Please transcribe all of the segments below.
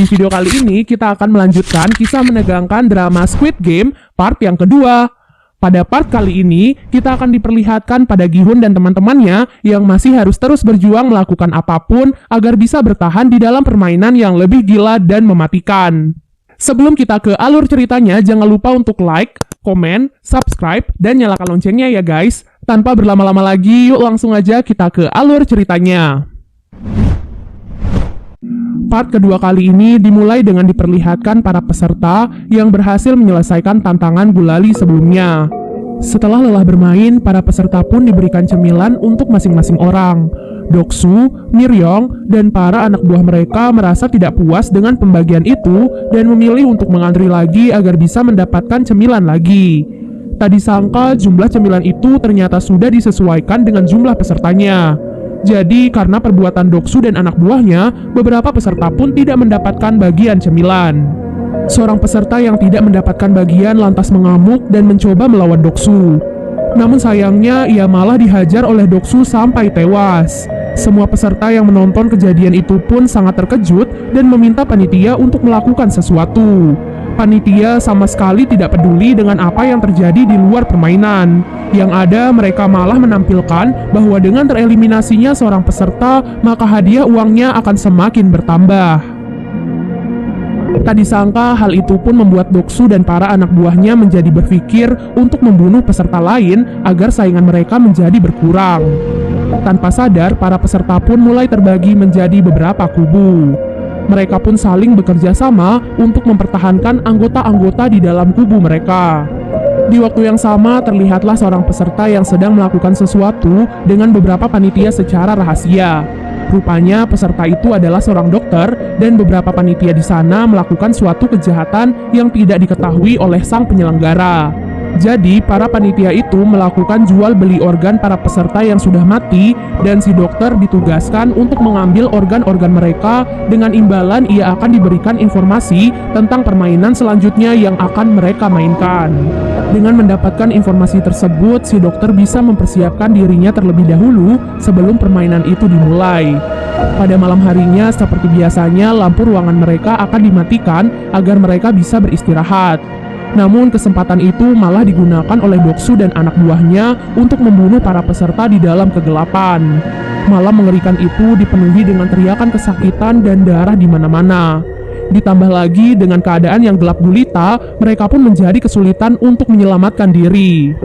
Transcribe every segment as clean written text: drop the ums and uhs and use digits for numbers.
Di video kali ini kita akan melanjutkan kisah menegangkan drama Squid Game part yang kedua. Pada part kali ini, kita akan diperlihatkan pada Gi-hun dan teman-temannya yang masih harus terus berjuang melakukan apapun agar bisa bertahan di dalam permainan yang lebih gila dan mematikan. Sebelum kita ke alur ceritanya, jangan lupa untuk like, komen, subscribe, dan nyalakan loncengnya ya guys. Tanpa berlama-lama lagi, yuk langsung aja kita ke alur ceritanya. Part kedua kali ini dimulai dengan diperlihatkan para peserta yang berhasil menyelesaikan tantangan gulali sebelumnya. Setelah lelah bermain, para peserta pun diberikan cemilan untuk masing-masing orang. Doksu, Miryong, dan para anak buah mereka merasa tidak puas dengan pembagian itu dan memilih untuk mengantri lagi agar bisa mendapatkan cemilan lagi. Tak disangka jumlah cemilan itu ternyata sudah disesuaikan dengan jumlah pesertanya. Jadi, karena perbuatan Doksu dan anak buahnya, beberapa peserta pun tidak mendapatkan bagian cemilan. Seorang peserta yang tidak mendapatkan bagian lantas mengamuk dan mencoba melawan Doksu. Namun sayangnya, ia malah dihajar oleh Doksu sampai tewas. Semua peserta yang menonton kejadian itu pun sangat terkejut dan meminta panitia untuk melakukan sesuatu. Panitia sama sekali tidak peduli dengan apa yang terjadi di luar permainan. Yang ada, mereka malah menampilkan bahwa dengan tereliminasinya seorang peserta, maka hadiah uangnya akan semakin bertambah. Tak disangka, hal itu pun membuat Doksu dan para anak buahnya menjadi berpikir untuk membunuh peserta lain agar saingan mereka menjadi berkurang. Tanpa sadar, para peserta pun mulai terbagi menjadi beberapa kubu. Mereka pun saling bekerja sama untuk mempertahankan anggota-anggota di dalam kubu mereka. Di waktu yang sama, terlihatlah seorang peserta yang sedang melakukan sesuatu dengan beberapa panitia secara rahasia. Rupanya peserta itu adalah seorang dokter dan beberapa panitia di sana melakukan suatu kejahatan yang tidak diketahui oleh sang penyelenggara. Jadi, para panitia itu melakukan jual beli organ para peserta yang sudah mati dan si dokter ditugaskan untuk mengambil organ-organ mereka dengan imbalan ia akan diberikan informasi tentang permainan selanjutnya yang akan mereka mainkan. Dengan mendapatkan informasi tersebut, si dokter bisa mempersiapkan dirinya terlebih dahulu sebelum permainan itu dimulai. Pada malam harinya, seperti biasanya, lampu ruangan mereka akan dimatikan agar mereka bisa beristirahat. Namun kesempatan itu malah digunakan oleh Doksu dan anak buahnya untuk membunuh para peserta di dalam kegelapan. Malam mengerikan itu dipenuhi dengan teriakan kesakitan dan darah di mana-mana. Ditambah lagi dengan keadaan yang gelap gulita, mereka pun menjadi kesulitan untuk menyelamatkan diri.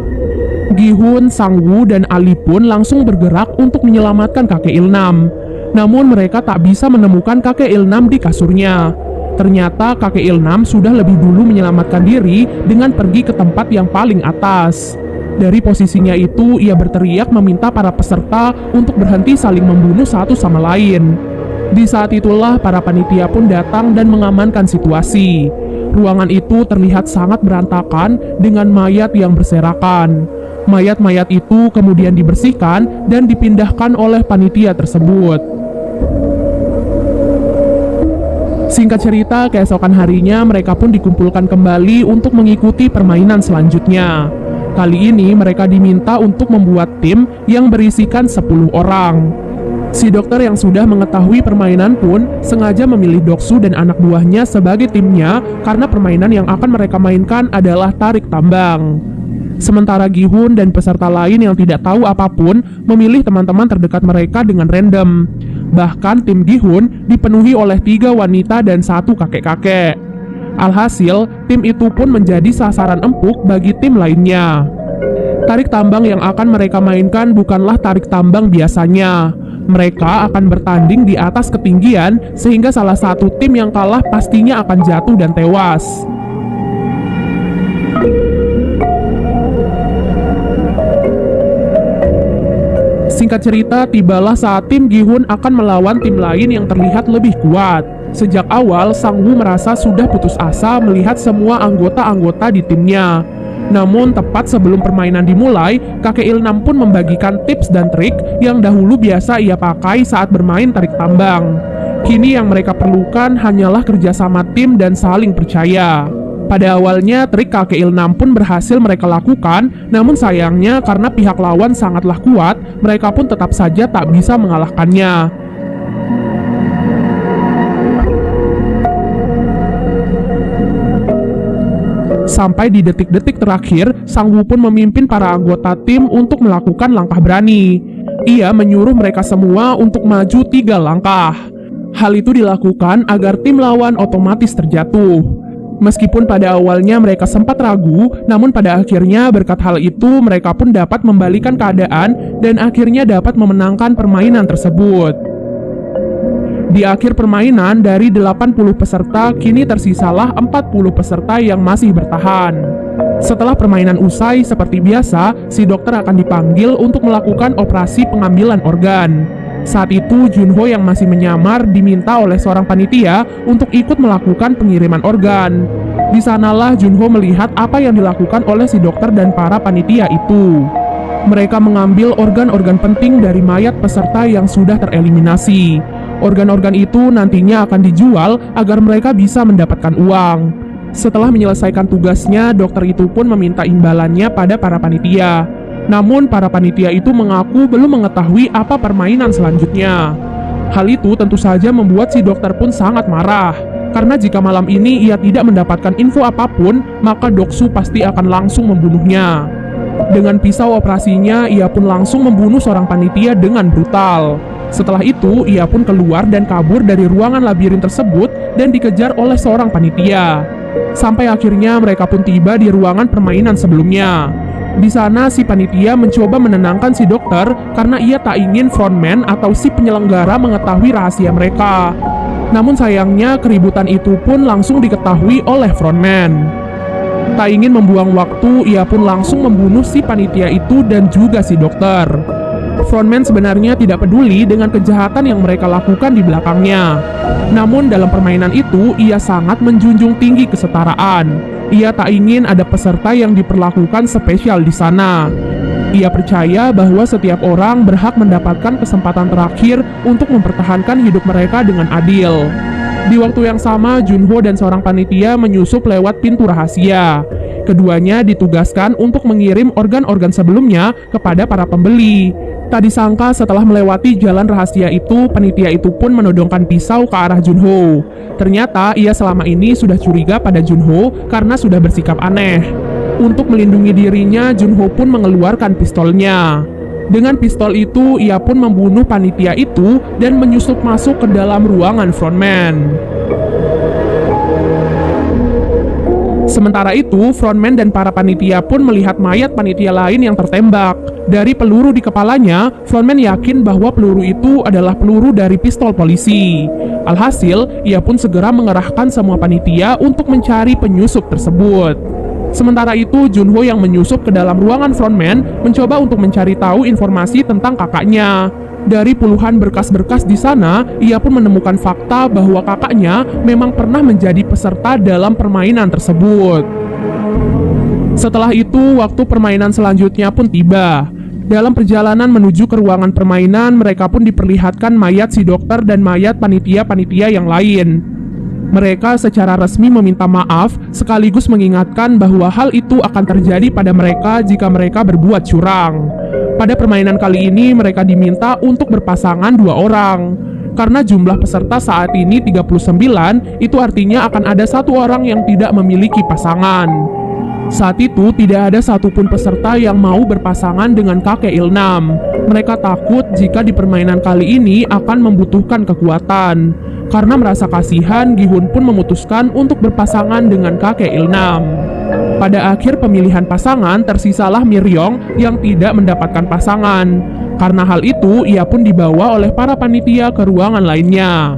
Gi-hun, Sang-woo, dan Ali pun langsung bergerak untuk menyelamatkan kakek Ilnam. Namun mereka tak bisa menemukan kakek Ilnam di kasurnya. Ternyata kakek Ilnam sudah lebih dulu menyelamatkan diri dengan pergi ke tempat yang paling atas. Dari posisinya itu, ia berteriak meminta para peserta untuk berhenti saling membunuh satu sama lain. Di saat itulah para panitia pun datang dan mengamankan situasi. Ruangan itu terlihat sangat berantakan dengan mayat yang berserakan. Mayat-mayat itu kemudian dibersihkan dan dipindahkan oleh panitia tersebut. Singkat cerita, keesokan harinya mereka pun dikumpulkan kembali untuk mengikuti permainan selanjutnya. Kali ini mereka diminta untuk membuat tim yang berisikan 10 orang. Si dokter yang sudah mengetahui permainan pun sengaja memilih Doksu dan anak buahnya sebagai timnya karena permainan yang akan mereka mainkan adalah tarik tambang. Sementara Gi-hun dan peserta lain yang tidak tahu apapun memilih teman-teman terdekat mereka dengan random. Bahkan tim Gi-hun dipenuhi oleh 3 wanita dan 1 kakek-kakek. Alhasil, tim itu pun menjadi sasaran empuk bagi tim lainnya. Tarik tambang yang akan mereka mainkan bukanlah tarik tambang biasanya. Mereka akan bertanding di atas ketinggian sehingga salah satu tim yang kalah pastinya akan jatuh dan tewas. Singkat cerita, tibalah saat tim Gi-hun akan melawan tim lain yang terlihat lebih kuat. Sejak awal, Sang-woo merasa sudah putus asa melihat semua anggota-anggota di timnya. Namun, tepat sebelum permainan dimulai, kakek Ilnam pun membagikan tips dan trik yang dahulu biasa ia pakai saat bermain tarik tambang. Kini yang mereka perlukan hanyalah kerjasama tim dan saling percaya. Pada awalnya, trik kakek Ilnam pun berhasil mereka lakukan, namun sayangnya karena pihak lawan sangatlah kuat, mereka pun tetap saja tak bisa mengalahkannya. Sampai di detik-detik terakhir, Sang Woo pun memimpin para anggota tim untuk melakukan langkah berani. Ia menyuruh mereka semua untuk maju 3 langkah. Hal itu dilakukan agar tim lawan otomatis terjatuh. Meskipun pada awalnya mereka sempat ragu, namun pada akhirnya berkat hal itu mereka pun dapat membalikan keadaan dan akhirnya dapat memenangkan permainan tersebut. Di akhir permainan, dari 80 peserta, kini tersisalah 40 peserta yang masih bertahan. Setelah permainan usai, seperti biasa, si dokter akan dipanggil untuk melakukan operasi pengambilan organ. Saat itu, Junho yang masih menyamar diminta oleh seorang panitia untuk ikut melakukan pengiriman organ. Di sanalah Junho melihat apa yang dilakukan oleh si dokter dan para panitia itu. Mereka mengambil organ-organ penting dari mayat peserta yang sudah tereliminasi. Organ-organ itu nantinya akan dijual agar mereka bisa mendapatkan uang. Setelah menyelesaikan tugasnya, dokter itu pun meminta imbalannya pada para panitia. Namun para panitia itu mengaku belum mengetahui apa permainan selanjutnya. Hal itu tentu saja membuat si dokter pun sangat marah. Karena jika malam ini ia tidak mendapatkan info apapun, maka Doksu pasti akan langsung membunuhnya. Dengan pisau operasinya, ia pun langsung membunuh seorang panitia dengan brutal. Setelah itu, ia pun keluar dan kabur dari ruangan labirin tersebut dan dikejar oleh seorang panitia. Sampai akhirnya mereka pun tiba di ruangan permainan sebelumnya. Di sana si panitia mencoba menenangkan si dokter karena ia tak ingin frontman atau si penyelenggara mengetahui rahasia mereka. Namun sayangnya keributan itu pun langsung diketahui oleh frontman. Tak ingin membuang waktu, ia pun langsung membunuh si panitia itu dan juga si dokter. Frontman sebenarnya tidak peduli dengan kejahatan yang mereka lakukan di belakangnya. Namun dalam permainan itu, ia sangat menjunjung tinggi kesetaraan. Ia tak ingin ada peserta yang diperlakukan spesial di sana. Ia percaya bahwa setiap orang berhak mendapatkan kesempatan terakhir untuk mempertahankan hidup mereka dengan adil. Di waktu yang sama, Junho dan seorang panitia menyusup lewat pintu rahasia. Keduanya ditugaskan untuk mengirim organ-organ sebelumnya kepada para pembeli. Tak disangka setelah melewati jalan rahasia itu, panitia itu pun menodongkan pisau ke arah Junho. Ternyata ia selama ini sudah curiga pada Junho karena sudah bersikap aneh. Untuk melindungi dirinya, Junho pun mengeluarkan pistolnya. Dengan pistol itu, ia pun membunuh panitia itu dan menyusup masuk ke dalam ruangan frontman. Sementara itu, frontman dan para panitia pun melihat mayat panitia lain yang tertembak. Dari peluru di kepalanya, frontman yakin bahwa peluru itu adalah peluru dari pistol polisi. Alhasil, ia pun segera mengerahkan semua panitia untuk mencari penyusup tersebut. Sementara itu, Junho yang menyusup ke dalam ruangan frontman mencoba untuk mencari tahu informasi tentang kakaknya. Dari puluhan berkas-berkas di sana, ia pun menemukan fakta bahwa kakaknya memang pernah menjadi peserta dalam permainan tersebut. Setelah itu, waktu permainan selanjutnya pun tiba. Dalam perjalanan menuju ke ruangan permainan, mereka pun diperlihatkan mayat si dokter dan mayat panitia-panitia yang lain. Mereka secara resmi meminta maaf sekaligus mengingatkan bahwa hal itu akan terjadi pada mereka jika mereka berbuat curang. Pada permainan kali ini mereka diminta untuk berpasangan 2 orang. Karena jumlah peserta saat ini 39, itu artinya akan ada 1 orang yang tidak memiliki pasangan. Saat itu tidak ada satupun peserta yang mau berpasangan dengan kakek Ilnam. Mereka takut jika di permainan kali ini akan membutuhkan kekuatan. Karena merasa kasihan, Gi-hun pun memutuskan untuk berpasangan dengan kakek Ilnam. Pada akhir pemilihan pasangan, tersisalah Miryong yang tidak mendapatkan pasangan. Karena hal itu, ia pun dibawa oleh para panitia ke ruangan lainnya.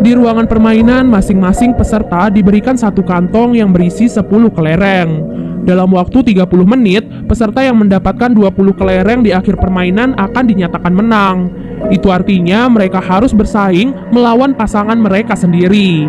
Di ruangan permainan, masing-masing peserta diberikan 1 kantong yang berisi 10 kelereng. Dalam waktu 30 menit, peserta yang mendapatkan 20 kelereng di akhir permainan akan dinyatakan menang. Itu artinya mereka harus bersaing melawan pasangan mereka sendiri.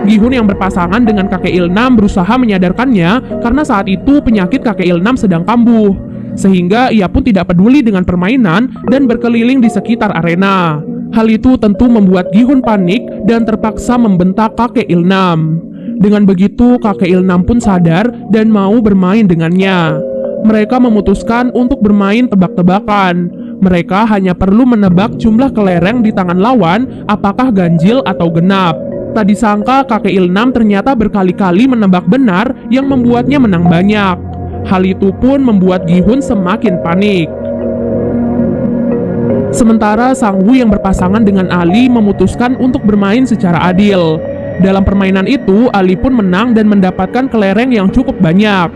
Gi-hun yang berpasangan dengan kakek Ilnam berusaha menyadarkannya karena saat itu penyakit kakek Ilnam sedang kambuh. Sehingga ia pun tidak peduli dengan permainan dan berkeliling di sekitar arena. Hal itu tentu membuat Gi-hun panik dan terpaksa membentak kakek Ilnam. Dengan begitu, kakek Ilnam pun sadar dan mau bermain dengannya. Mereka memutuskan untuk bermain tebak-tebakan. Mereka hanya perlu menebak jumlah kelereng di tangan lawan, apakah ganjil atau genap. Tak disangka kakek Ilnam ternyata berkali-kali menebak benar yang membuatnya menang banyak. Hal itu pun membuat Gi-hun semakin panik. Sementara Sang Woo yang berpasangan dengan Ali memutuskan untuk bermain secara adil. Dalam permainan itu, Ali pun menang dan mendapatkan kelereng yang cukup banyak.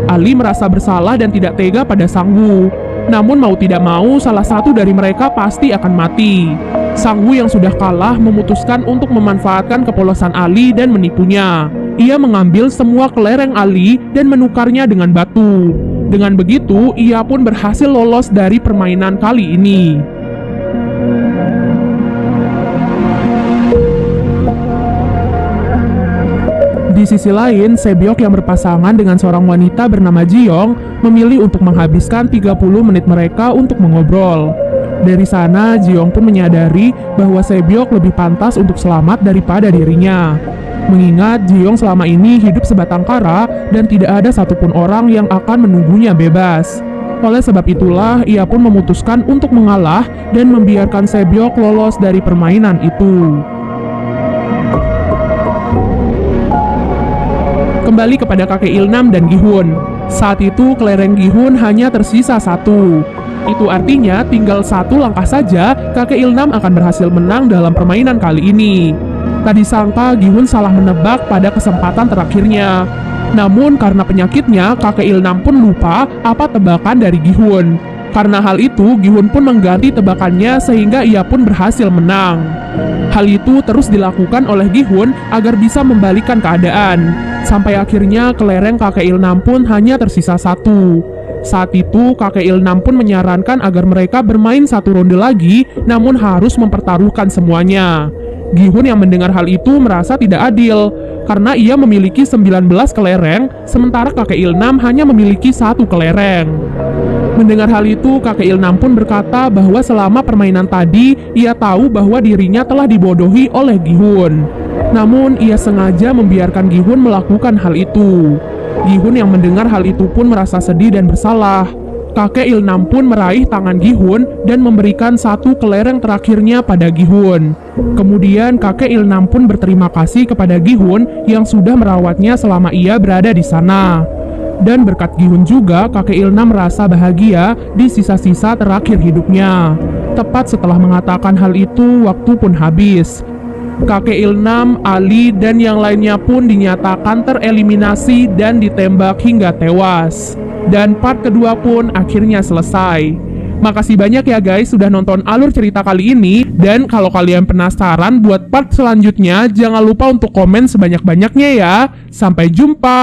Ali merasa bersalah dan tidak tega pada Sang Woo. Namun mau tidak mau, salah satu dari mereka pasti akan mati. Sang Woo yang sudah kalah memutuskan untuk memanfaatkan kepolosan Ali dan menipunya. Ia mengambil semua kelereng Ali dan menukarnya dengan batu. Dengan begitu, ia pun berhasil lolos dari permainan kali ini. Di sisi lain, Sebyok yang berpasangan dengan seorang wanita bernama Ji-young memilih untuk menghabiskan 30 menit mereka untuk mengobrol. Dari sana, Ji-young pun menyadari bahwa Sebyok lebih pantas untuk selamat daripada dirinya. Mengingat Ji-young selama ini hidup sebatang kara dan tidak ada satupun orang yang akan menunggunya bebas. Oleh sebab itulah, ia pun memutuskan untuk mengalah dan membiarkan Sebyok lolos dari permainan itu. Kembali kepada kakek Ilnam dan Gi-hun. Saat itu kelereng Gi-hun hanya tersisa satu. Itu artinya tinggal satu langkah saja kakek Ilnam akan berhasil menang dalam permainan kali ini. Tak disangka Gi-hun salah menebak pada kesempatan terakhirnya. Namun karena penyakitnya, kakek Ilnam pun lupa apa tebakan dari Gi-hun. Karena hal itu, Gi-hun pun mengganti tebakannya sehingga ia pun berhasil menang. Hal itu terus dilakukan oleh Gi-hun agar bisa membalikan keadaan. Sampai akhirnya kelereng kakek Ilnam pun hanya tersisa satu. Saat itu kakek Ilnam pun menyarankan agar mereka bermain satu ronde lagi, namun harus mempertaruhkan semuanya. Gi-hun yang mendengar hal itu merasa tidak adil, karena ia memiliki 19 kelereng, sementara kakek Ilnam hanya memiliki satu kelereng. Mendengar hal itu, kakek Ilnam pun berkata bahwa selama permainan tadi, ia tahu bahwa dirinya telah dibodohi oleh Gi-hun. Namun, ia sengaja membiarkan Gi-hun melakukan hal itu. Gi-hun yang mendengar hal itu pun merasa sedih dan bersalah. Kakek Ilnam pun meraih tangan Gi-hun dan memberikan satu kelereng terakhirnya pada Gi-hun. Kemudian, kakek Ilnam pun berterima kasih kepada Gi-hun yang sudah merawatnya selama ia berada di sana. Dan berkat Gi-hun juga, kakek Ilnam merasa bahagia di sisa-sisa terakhir hidupnya. Tepat setelah mengatakan hal itu, waktu pun habis. Kakek Ilnam, Ali, dan yang lainnya pun dinyatakan tereliminasi dan ditembak hingga tewas. Dan part kedua pun akhirnya selesai. Makasih banyak ya guys sudah nonton alur cerita kali ini. Dan kalau kalian penasaran buat part selanjutnya, jangan lupa untuk komen sebanyak-banyaknya ya. Sampai jumpa!